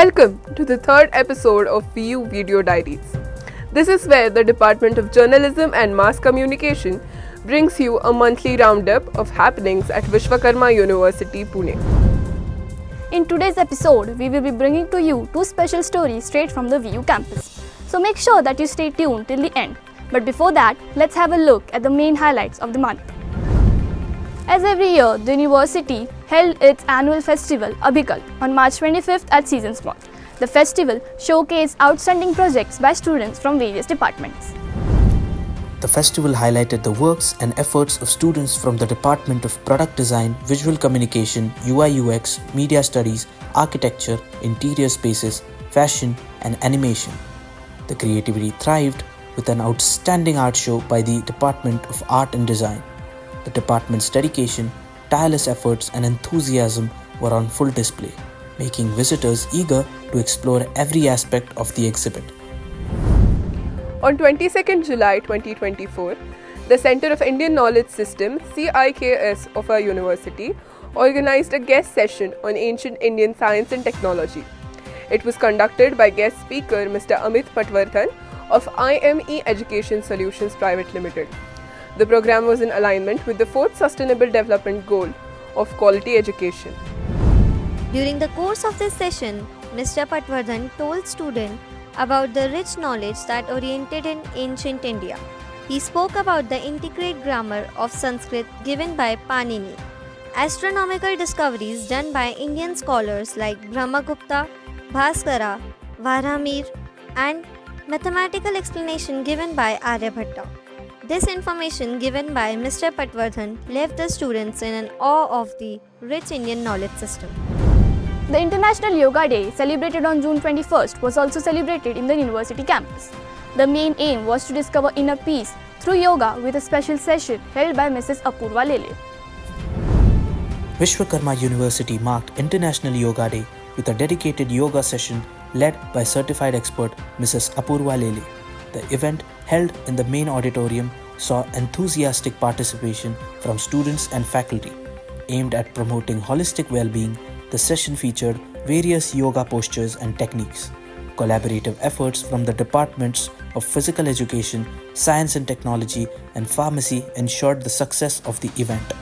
Welcome to the third episode of VU Video Diaries. This is where the Department of Journalism and Mass Communication brings you a monthly roundup of happenings at Vishwakarma University, Pune. In today's episode, we will be bringing to you two special stories straight from the VU campus. So make sure that you stay tuned till the end. But before that, let's have a look at the main highlights of the month. As every year, the university held its annual festival, Abhikalp, on March 25th at Seasons Mall. The festival showcased outstanding projects by students from various departments. The festival highlighted the works and efforts of students from the Department of Product Design, Visual Communication, UI/UX, Media Studies, Architecture, Interior Spaces, Fashion and Animation. The creativity thrived with an outstanding art show by the Department of Art and Design. The department's dedication, tireless efforts and enthusiasm were on full display, making visitors eager to explore every aspect of the exhibit. On 22nd July 2024, the Center of Indian Knowledge System (CIKS) of our university organized a guest session on ancient Indian science and technology. It was conducted by guest speaker Mr. Amit Patwardhan of IME Education Solutions Private Limited. The program was in alignment with the fourth Sustainable Development Goal of quality education. During the course of this session, Mr. Patwardhan told students about the rich knowledge that oriented in ancient India. He spoke about the intricate grammar of Sanskrit given by Panini, astronomical discoveries done by Indian scholars like Brahmagupta, Bhaskara, Varamir, and mathematical explanation given by Aryabhatta. This information given by Mr. Patwardhan left the students in an awe of the rich Indian knowledge system. The International Yoga Day, celebrated on June 21st, was also celebrated in the university campus. The main aim was to discover inner peace through yoga with a special session held by Mrs. Apurva Lele. Vishwakarma University marked International Yoga Day with a dedicated yoga session led by certified expert Mrs. Apurva Lele. The event, held in the main auditorium, saw enthusiastic participation from students and faculty. Aimed at promoting holistic well-being, the session featured various yoga postures and techniques. Collaborative efforts from the departments of Physical Education, Science and Technology, and Pharmacy ensured the success of the event.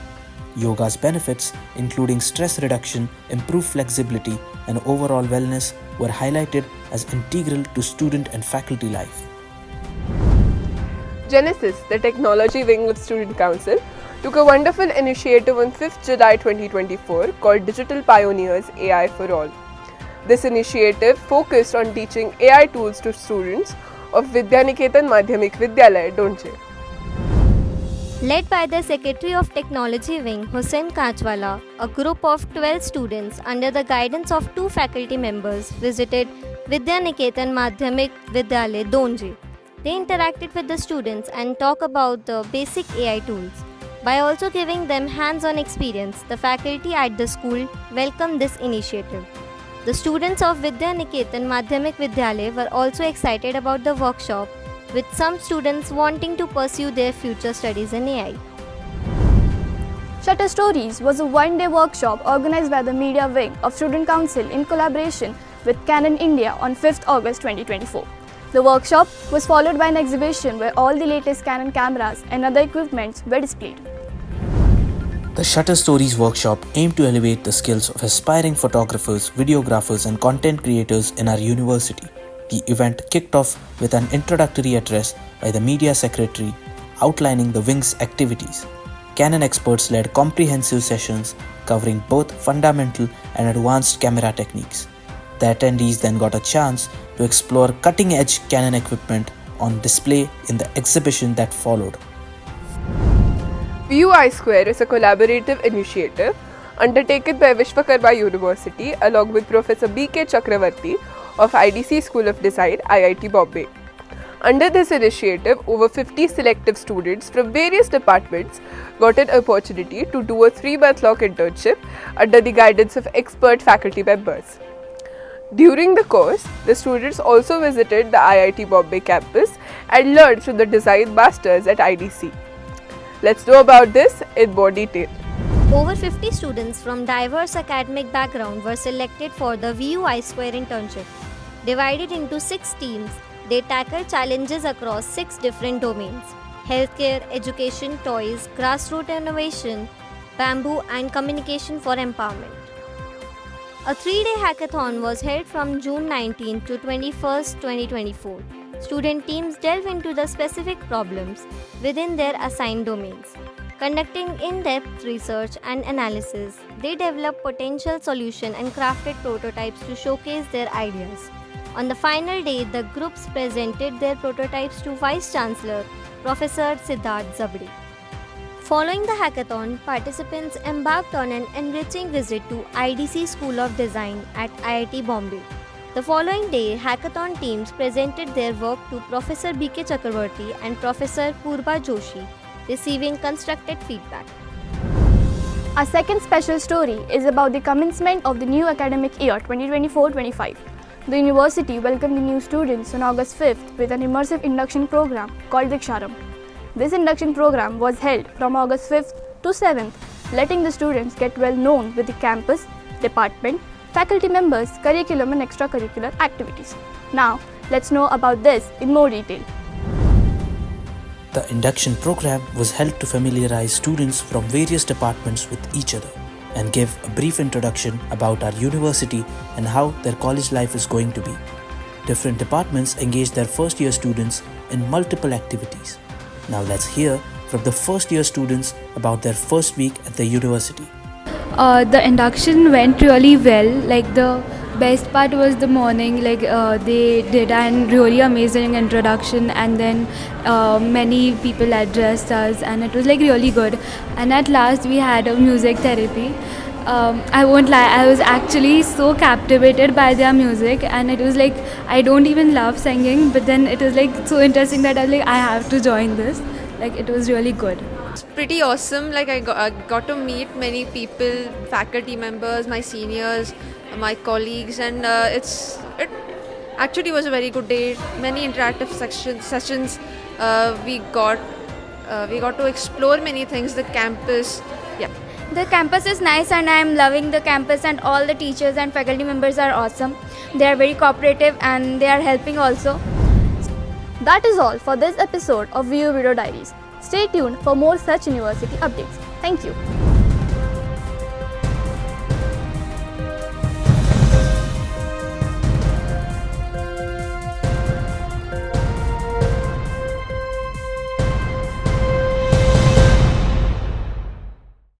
Yoga's benefits, including stress reduction, improved flexibility, and overall wellness, were highlighted as integral to student and faculty life. Genesis, the technology wing of Student Council, took a wonderful initiative on 5th July 2024 called Digital Pioneers AI for All. This initiative focused on teaching AI tools to students of Vidyaniketan Madhyamik Vidyalaya, Donje. Led by the Secretary of Technology Wing, Hussain Kachwala, a group of 12 students under the guidance of two faculty members visited Vidyaniketan Madhyamik Vidyalaya, Donje. They interacted with the students and talked about the basic AI tools. By also giving them hands-on experience, the faculty at the school welcomed this initiative. The students of Vidyaniketan Madhyamik Vidyalaya were also excited about the workshop, with some students wanting to pursue their future studies in AI. Shutter Stories was a one-day workshop organized by the Media Wing of Student Council in collaboration with Canon India on 5th August 2024. The workshop was followed by an exhibition where all the latest Canon cameras and other equipments were displayed. The Shutter Stories workshop aimed to elevate the skills of aspiring photographers, videographers, and content creators in our university. The event kicked off with an introductory address by the Media Secretary outlining the wing's activities. Canon experts led comprehensive sessions covering both fundamental and advanced camera techniques. The attendees then got a chance to explore cutting-edge Canon equipment on display in the exhibition that followed. VU I-Square is a collaborative initiative undertaken by Vishwakarma University along with Professor B.K. Chakravarti of IDC School of Design, IIT Bombay. Under this initiative, over 50 selective students from various departments got an opportunity to do a 3-month-long internship under the guidance of expert faculty members. During the course, the students also visited the IIT Bombay campus and learned from the design masters at IDC. Let's know about this in more detail. Over 50 students from diverse academic backgrounds were selected for the VU I-Square internship. Divided into 6 teams, they tackled challenges across 6 different domains: healthcare, education, toys, grassroots innovation, bamboo, and communication for empowerment. A 3-day hackathon was held from June 19 to 21, 2024. Student teams delve into the specific problems within their assigned domains. Conducting in-depth research and analysis, they developed potential solutions and crafted prototypes to showcase their ideas. On the final day, the groups presented their prototypes to Vice Chancellor, Professor Siddharth Zabde. Following the hackathon, participants embarked on an enriching visit to IDC School of Design at IIT Bombay. The following day, hackathon teams presented their work to Professor B.K. Chakravarti and Professor Purba Joshi, receiving constructive feedback. Our second special story is about the commencement of the new academic year 2024-25. The university welcomed the new students on August 5th with an immersive induction program called Diksharam. This induction program was held from August 5th to 7th, letting the students get well known with the campus, department, faculty members, curriculum and extracurricular activities. Now, let's know about this in more detail. The induction program was held to familiarize students from various departments with each other and give a brief introduction about our university and how their college life is going to be. Different departments engaged their first year students in multiple activities. Now let's hear from the first year students about their first week at the university. The induction went really well. Like the best part was the morning. They did an really amazing introduction, and then many people addressed us, and it was like really good. And at last we had a music therapy. I won't lie, I was actually so captivated by their music, and it was like I don't even love singing, but then it was like so interesting that I was like I have to join this. Like it was really good. It's pretty awesome. Like I got to meet many people, faculty members, my seniors, my colleagues, and it actually was a very good day. Many interactive sessions. We got to explore many things. The campus, yeah. The campus is nice and I am loving the campus, and all the teachers and faculty members are awesome. They are very cooperative and they are helping also. That is all for this episode of VU Video Diaries. Stay tuned for more such university updates. Thank you.